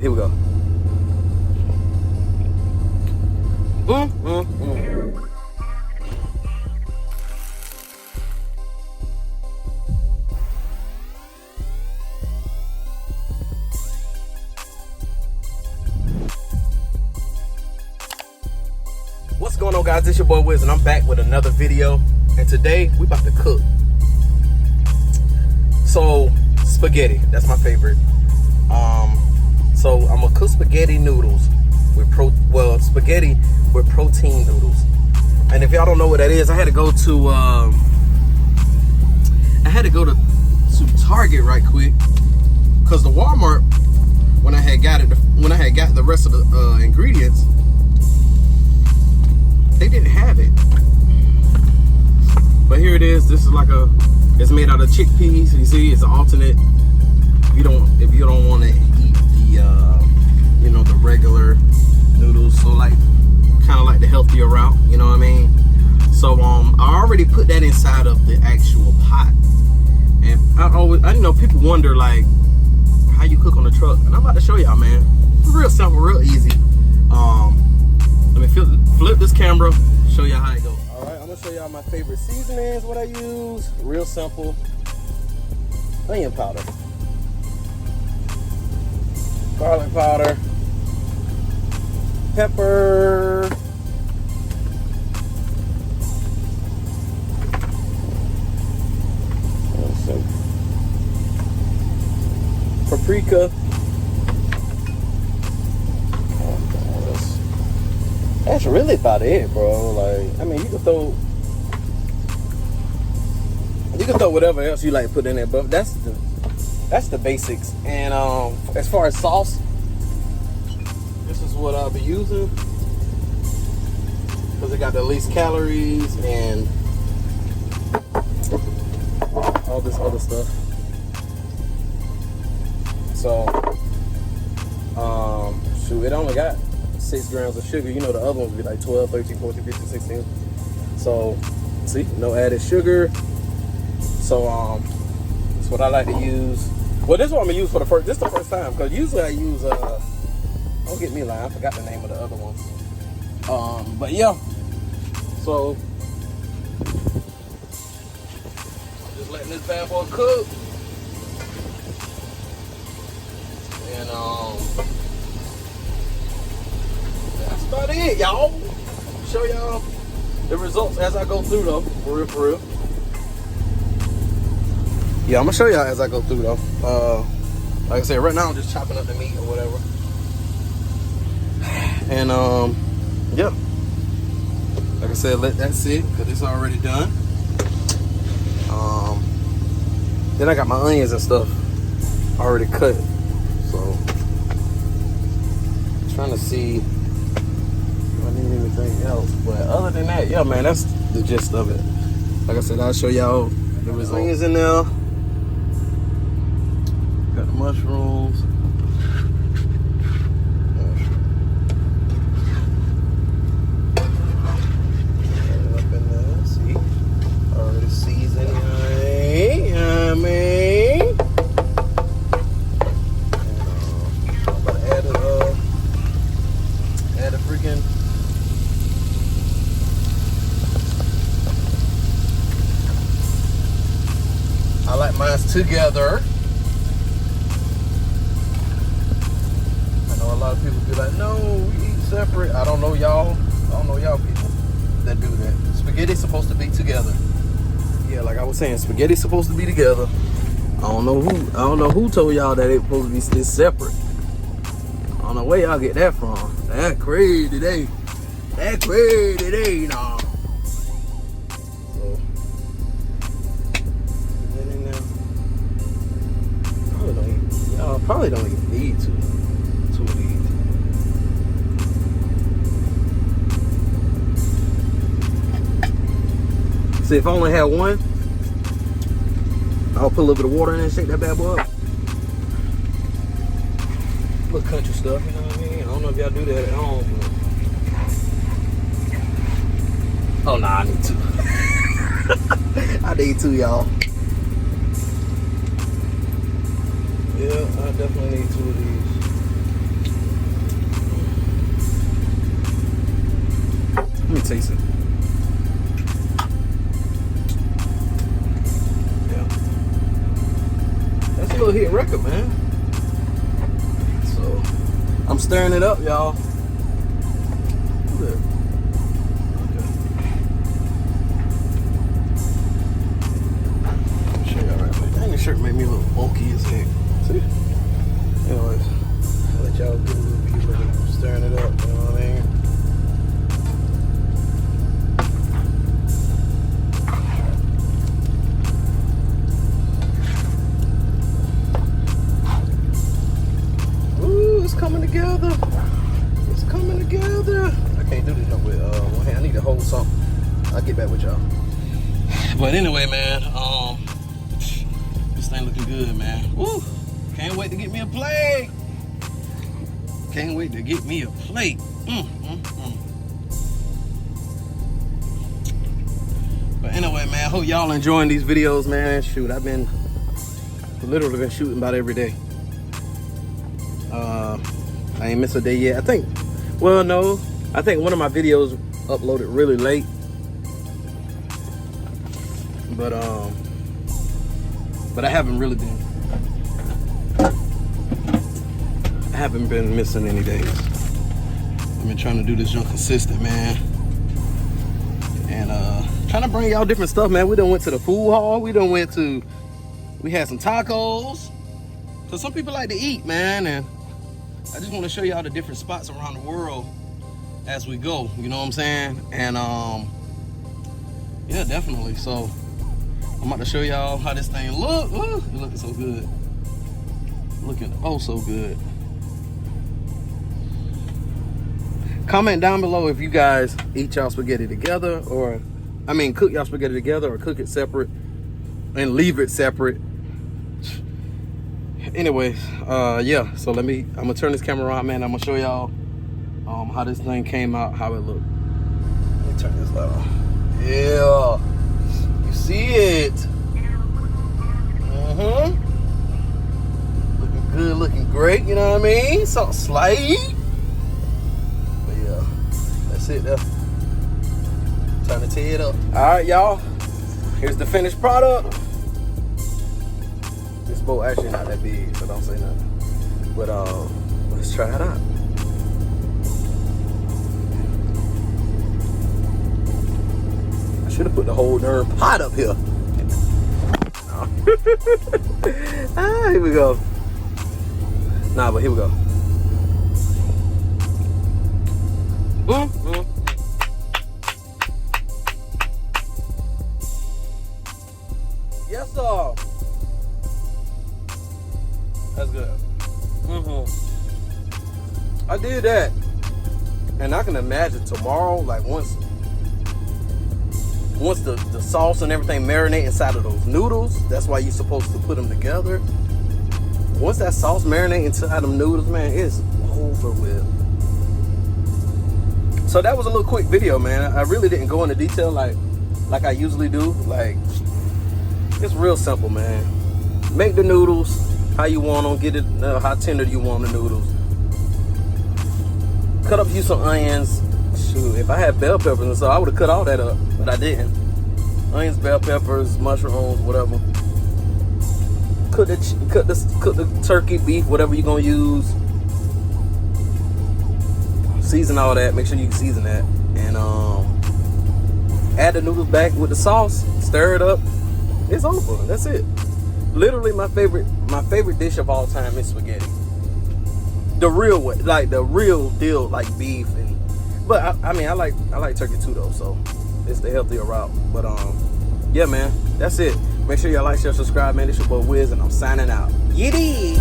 Here we go. Mm. What's going on, guys? It's your boy Wiz, and I'm back with another video. And today we about to cook. So spaghetti, that's my favorite. So I'm gonna cook spaghetti noodles with spaghetti with protein noodles. And if y'all don't know what that is, I had to go to Target right quick, cause the Walmart, when I had got the rest of the ingredients, they didn't have it. But here it is. This is it's made out of chickpeas. You see, it's an alternate. If you don't want to eat the regular noodles, so kind of like the healthier route, you know what I mean? So I already put that inside of the actual pot. And I know people wonder how you cook on the truck, and I'm about to show y'all, man. It's real simple, real easy. Let me flip this camera, show y'all how it goes. All right, I'm gonna show y'all my favorite seasonings, what I use. Real simple. Onion powder, garlic powder, pepper, paprika. That's really about it, bro. I mean, you can throw whatever else you like put in there, but that's the basics. And as far as sauce, this is what I'll be using because it got the least calories and all this other stuff. So, shoot, it only got 6 grams of sugar. You know, the other ones be like 12, 13, 14, 15, 16. So, see, no added sugar. So, that's what I like to use. Well, this is what I'm gonna use for this is the first time, because usually I use, don't get me lying, I forgot the name of the other ones. But yeah, so, I'm just letting this bad boy cook. And, that's about it, y'all. Show y'all the results as I go through, though. For real. Yeah, I'm gonna show y'all as I go through, though. Like I said, right now I'm just chopping up the meat or whatever. And yeah, like I said, let that sit because it's already done. Then I got my onions and stuff already cut. So trying to see if I need anything else, but other than that, yeah, man, that's the gist of it. Like I said, I'll show y'all the results. Onions in there. Got the mushrooms. Up in there, see, already seasoned. I mean. Add a freaking I like mine together. I know a lot of people be like, no, we eat separate. I don't know y'all people that do that. Spaghetti's supposed to be together. Yeah, like I was saying, spaghetti's supposed to be together. I don't know who told y'all that it's supposed to be separate. I don't know where y'all get that from. That crazy today. Nah. So, put that in there. Y'all probably don't even need two of these. See, if I only had one, I'll put a little bit of water in and shake that bad boy up. Little country stuff, you know what I mean? I don't know if y'all do that at home. But... Oh, nah, I need two. I need two, y'all. Yeah, I definitely need two of these. taste it. Yeah. That's a little hit record, man. So, I'm stirring it up, y'all. Look. Okay. Let me show y'all right quick. Dang, this shirt made me a little bulky as heck. See? Anyways, I'll let y'all get a little view of it. I'm stirring it up, you know what I mean? Ooh, it's coming together. It's coming together. I can't do this with one hand. I need to hold something. I'll get back with y'all. But anyway, man, this thing looking good, man. Woo! Can't wait to get me a plate. Can't wait to get me a plate. But anyway, man, I hope y'all enjoying these videos, man. Shoot, I've literally been shooting about every day. I ain't missed a day yet. I think one of my videos uploaded really late. But I haven't really been. I haven't been missing any days. I've been trying to do this junk consistent, man. And trying to bring y'all different stuff, man. We done went to the food hall. We had some tacos. So some people like to eat, man. And I just want to show y'all the different spots around the world as we go. You know what I'm saying? And yeah, definitely. So I'm about to show y'all how this thing look. Ooh, it looking so good. Looking oh so good. Comment down below if you guys eat y'all spaghetti together, or cook y'all spaghetti together, or cook it separate and leave it separate. Anyways, yeah, so I'm gonna turn this camera around, man. I'm gonna show y'all how this thing came out, how it looked. Let me turn this light on. Yeah, you see it. Looking good, looking great, you know what I mean? Something slight. But yeah, that's it there. Time to tear it up. Alright, y'all. Here's the finished product. This boat actually not that big, so don't say nothing. But let's try it out. I should have put the whole darn pot up here. Here we go. Nah, but here we go. Yes, sir. That's good. I did that, and I can imagine tomorrow, like once the sauce and everything marinate inside of those noodles. That's why you're supposed to put them together. Once that sauce marinate inside them noodles, man, it's over with. So that was a little quick video, man. I really didn't go into detail like I usually do. Like, it's real simple, man. Make the noodles how you want them. Get it how tender you want the noodles. Cut up you some onions. Shoot, if I had bell peppers and stuff, I would have cut all that up, but I didn't. Onions, bell peppers, mushrooms, whatever. Cook the turkey, beef, whatever you're gonna use. Season all that. Make sure you season that, and add the noodles back with the sauce. Stir it up. It's over. That's it. Literally, my favorite dish of all time is spaghetti. The real way, like the real deal, like beef and. But I like turkey too though, so it's the healthier route. But yeah, man, that's it. Make sure y'all like, share, subscribe, man. This your boy Wiz, and I'm signing out. Yiddy.